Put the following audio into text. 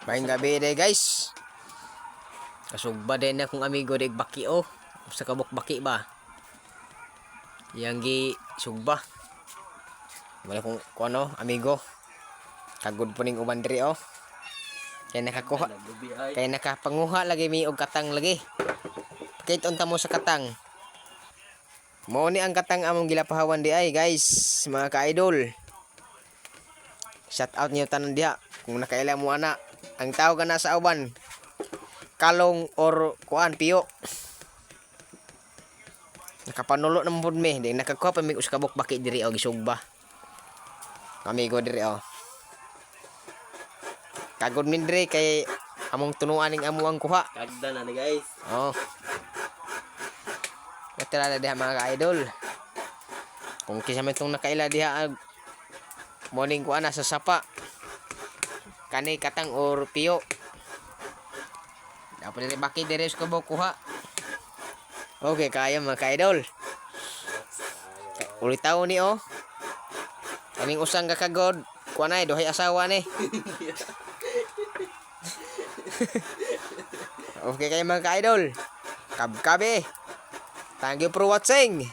Maayong gabi day guys. Kasugba din akong amigo dig baki o. Sa kabuk baki ba? Yang gi sugba. Wala kong kuano amigo. Kagud po ning uban diri o. Kay nakakuha. Kay nakapanguha lagi mi og katang lagi. Pakit unta mo sa katang. Mao ni ang katang among gilapahawan di ay guys, mga ka-idol. Shout out niyo tanan diha kung nakaila mo ana. Ang tawag na sa uban kalong or kuan piyo. Nakapanulo na pud mi, di nakakuha pa mi us kabuk baki diri og gisugba. Amigo diri o. Kagod min diri kay among tunuan ning amo ang kuha. Kagda na ni guys. Oh. Katira na diha mga ka-idol. Kung kisa man itong nakaila diha morning kuan na sa sapa. Kani katang or piyo. Dapat diri baki diri sa kabuk kuha. Okay, kaya mga ka-idol. Ulit tao ni o. Kaming usang kakagod. Kuha na dohay asawa ni. Okay kayo mga ka-idol. Kabkabe. Thank you for watching.